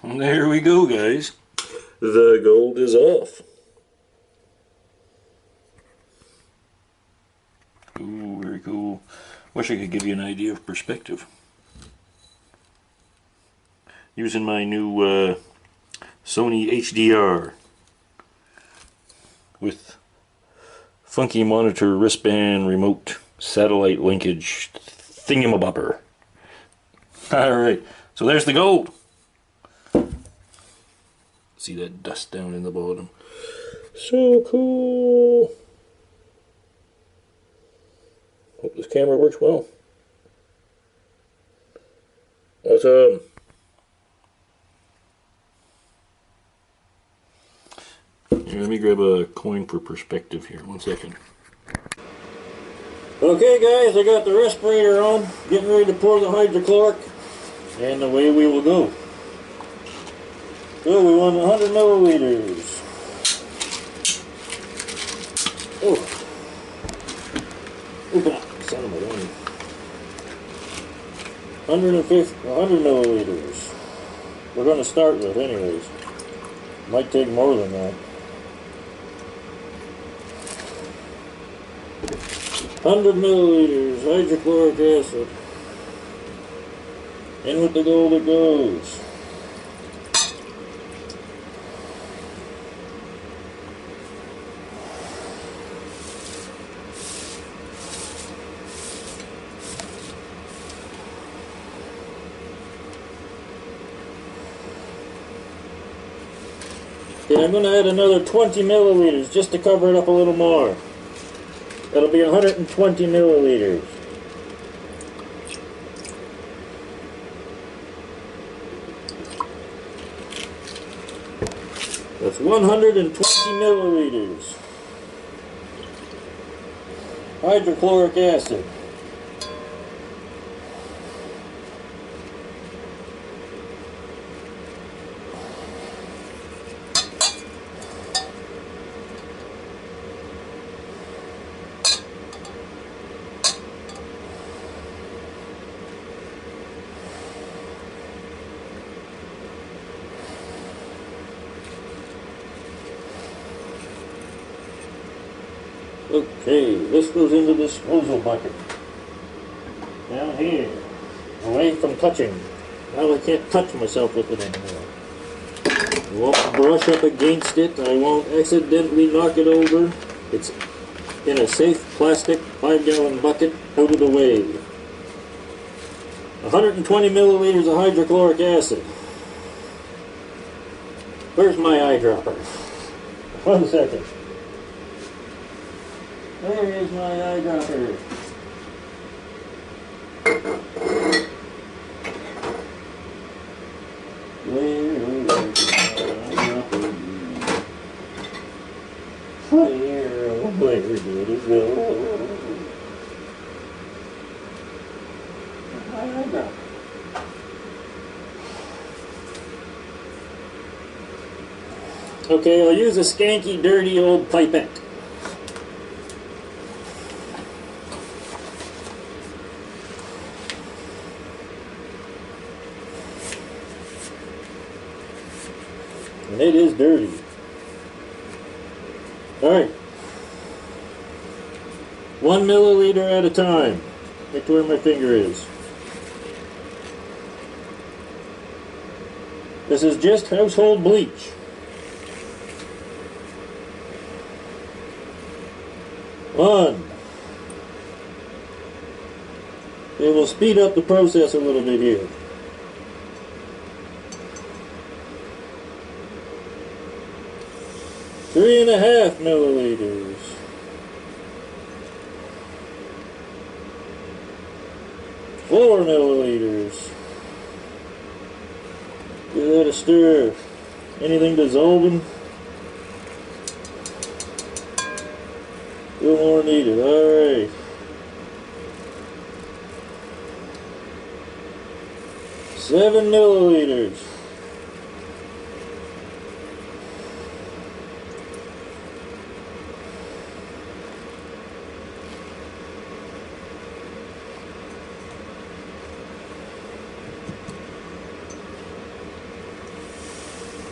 There we go, guys. The gold is off. Ooh, very cool. Wish I could give you an idea of perspective. Using my new Sony HDR with funky monitor, wristband, remote, satellite linkage, thingamabobber. Alright, so there's the gold. See that dust down in the bottom. So cool. Hope this camera works well. Awesome. Here, let me grab a coin for perspective here. 1 second. Okay guys, I got the respirator on, getting ready to pour the hydrochloric, and away we will go. So we want 100 milliliters. Oh, son of a gun. 100 milliliters. We're going to start with anyways. Might take more than that. 100 milliliters hydrochloric acid. In with the gold it goes. Okay, I'm going to add another 20 milliliters just to cover it up a little more. That'll be 120 milliliters. That's 120 milliliters. Hydrochloric acid. Okay, this goes into the disposal bucket. Down here. Away from touching. Now I can't touch myself with it anymore. I won't brush up against it. I won't accidentally knock it over. It's in a safe plastic 5-gallon bucket out of the way. 120 milliliters of hydrochloric acid. Where's my eyedropper? 1 second. There is my eyedropper. Where did it go? My eyedropper. Okay, I'll use a skanky, dirty old pipette. And it is dirty. Alright. 1 milliliter at a time. Right to where my finger is. This is just household bleach. One. It will speed up the process a little bit here. 3.5 milliliters. 4 milliliters. Give that a stir. Anything dissolving? Still more needed. Alright. 7 milliliters.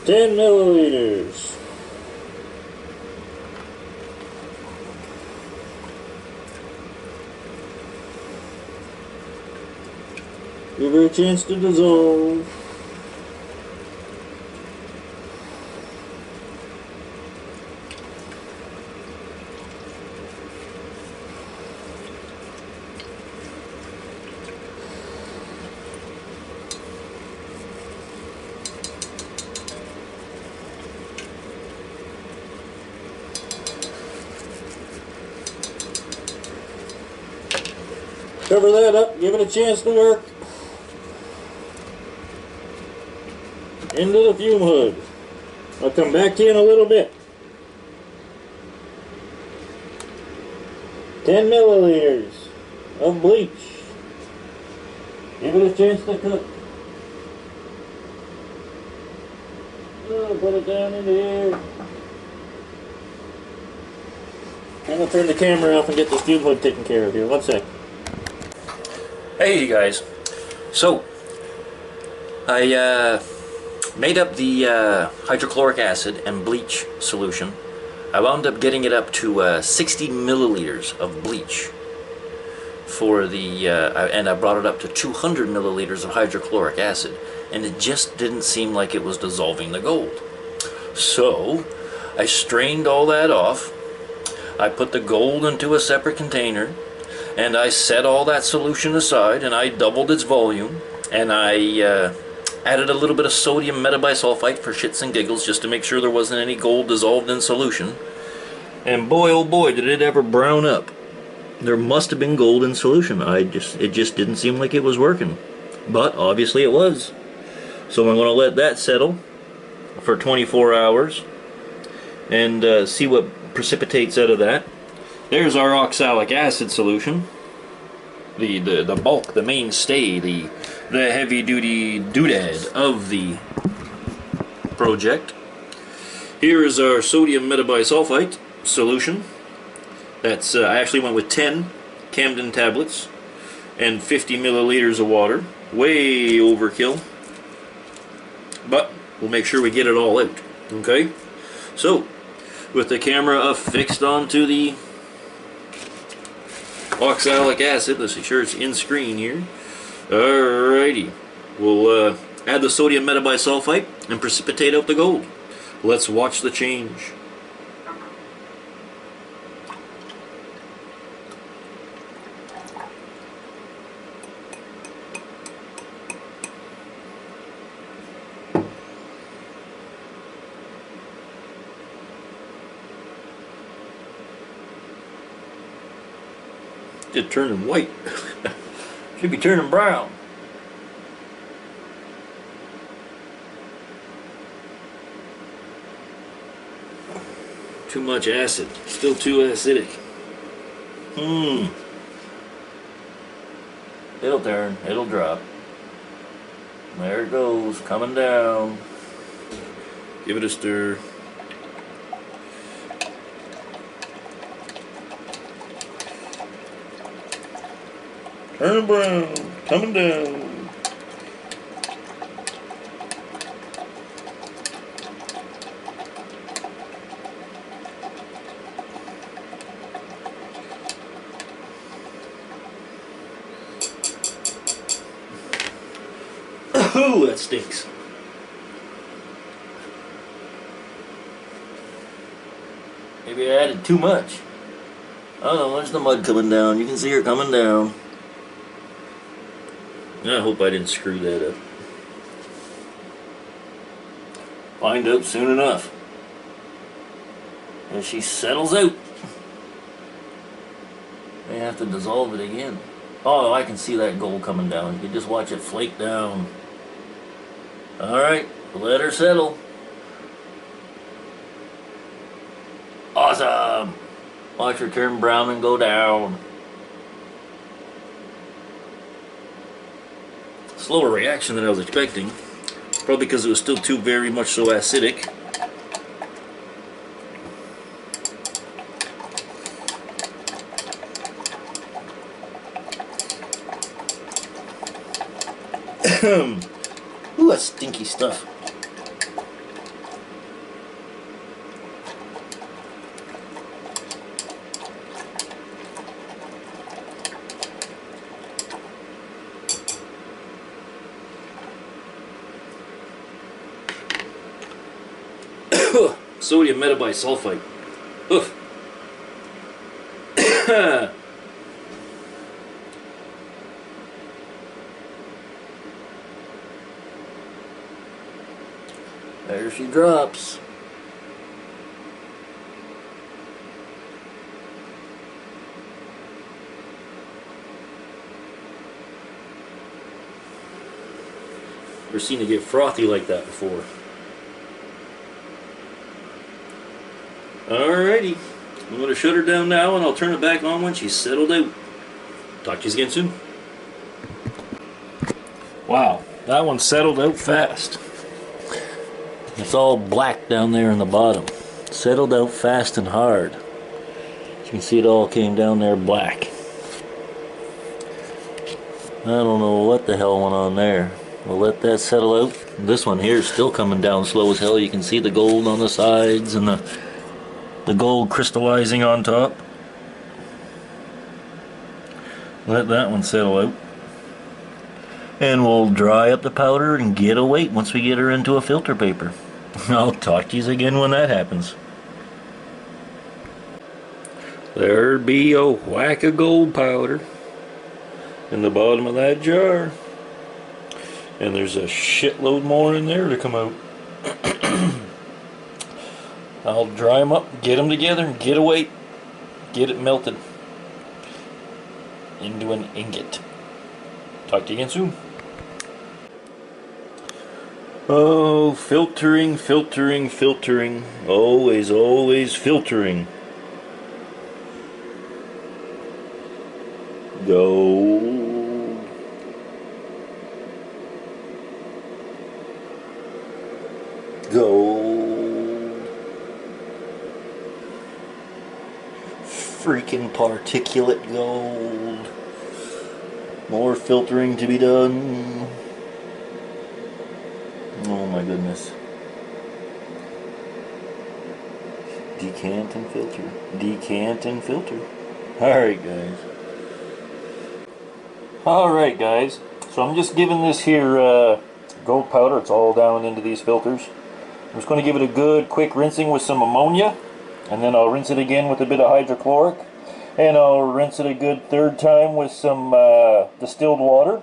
10 milliliters. Give her a chance to dissolve. Cover that up, give it a chance to work. Into the fume hood. I'll come back to you in a little bit. 10 milliliters of bleach. Give it a chance to cook. Oh, put it down in here. I'm going to turn the camera off and get this fume hood taken care of here. One sec. Hey you guys, so I made up the hydrochloric acid and bleach solution. I wound up getting it up to 60 milliliters of bleach for the and I brought it up to 200 milliliters of hydrochloric acid, and it just didn't seem like it was dissolving the gold. So I strained all that off. I put the gold into a separate container, and I set all that solution aside, and I doubled its volume, and I added a little bit of sodium metabisulfite for shits and giggles, just to make sure there wasn't any gold dissolved in solution. And boy oh boy did it ever brown up. There must have been gold in solution. It just didn't seem like it was working, but obviously it was. So I'm going to let that settle for 24 hours and see what precipitates out of that. There's our oxalic acid solution, the bulk, the mainstay, the heavy-duty doodad of the project. Here is our sodium metabisulfite solution. That's I actually went with 10 Camden tablets and 50 milliliters of water. Way overkill, but we'll make sure we get it all out. Okay, so with the camera affixed onto the oxalic acid, let's make sure it's in screen here. Alrighty, we'll add the sodium metabisulfite and precipitate out the gold. Let's watch the change. Just turning white. Should be turning brown. Too much acid. Still too acidic. It'll turn. It'll drop. There it goes. Coming down. Give it a stir. Turning brown, coming down. Ooh, that stinks. Maybe I added too much. Oh, there's the mud coming down. You can see her coming down. I hope I didn't screw that up. Find out soon enough. As she settles out. May have to dissolve it again. Oh, I can see that gold coming down. You can just watch it flake down. Alright, let her settle. Awesome! Watch her turn brown and go down. Slower reaction than I was expecting. Probably because it was still too very much so acidic. Ooh, that's stinky stuff. Sodium metabisulfite. Oof. There she drops. Never seen it get frothy like that before. Alrighty, I'm going to shut her down now and I'll turn it back on when she's settled out. Talk to you again soon. Wow, that one settled out fast. It's all black down there in the bottom. Settled out fast and hard. As you can see, it all came down there black. I don't know what the hell went on there. We'll let that settle out. This one here is still coming down slow as hell. You can see the gold on the sides and the gold crystallizing on top. Let that one settle out. And we'll dry up the powder and get a weight once we get her into a filter paper. I'll talk to you again when that happens. There be a whack of gold powder in the bottom of that jar. And there's a shitload more in there to come out. I'll dry them up, get them together, and get a weight. Get it melted into an ingot. Talk to you again soon. Oh, filtering, filtering, filtering. Always, always filtering. Gold. Gold. Freaking particulate gold. More filtering to be done. Oh my goodness. Decant and filter. Decant and filter. Alright guys. Alright guys. So I'm just giving this here gold powder. It's all down into these filters. I'm just going to give it a good quick rinsing with some ammonia. And then I'll rinse it again with a bit of hydrochloric. And I'll rinse it a good third time with some distilled water.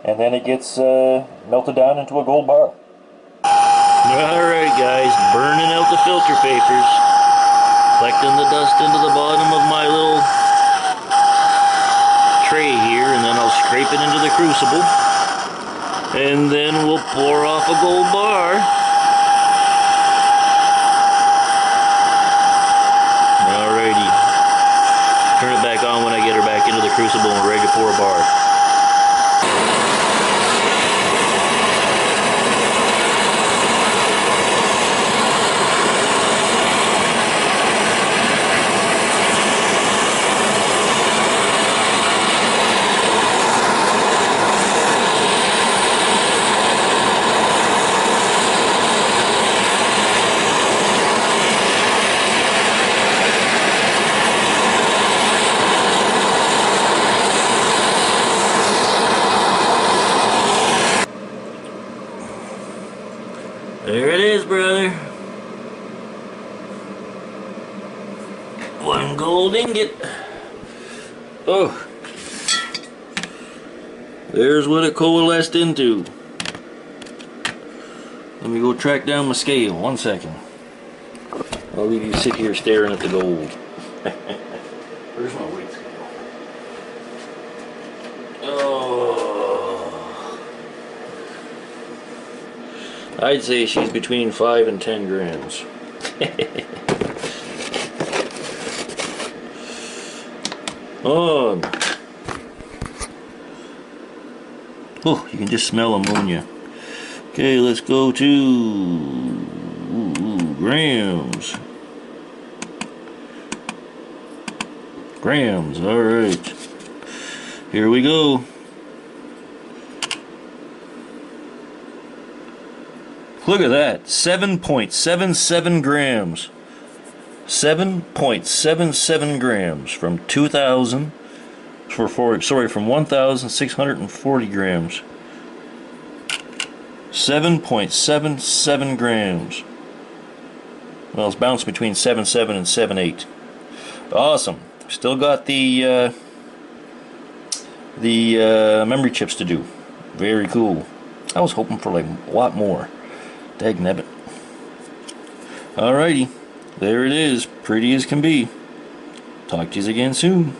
And then it gets melted down into a gold bar. Alright guys, burning out the filter papers. Collecting the dust into the bottom of my little tray here, and then I'll scrape it into the crucible. And then we'll pour off a gold bar. Alrighty. Turn it back on when I get her back into the crucible and ready to pour a bar. There it is, brother. One gold ingot. Oh. There's what it coalesced into. Let me go track down my scale. 1 second. I'll leave you sit here staring at the gold. Where's my weight scale? I'd say she's between 5 and 10 grams. On. Oh, you can just smell ammonia. Okay, let's go to grams. Grams, alright. Here we go. Look at that, 7.77 grams. 7.77 grams from 2,000 from 1,640 grams. 7.77 grams. Well, it's bounced between 7.7 and 7.8. Awesome. Still got the memory chips to do. Very cool. I was hoping for like a lot more. Dagnabbit. Alrighty. There it is. Pretty as can be. Talk to you again soon.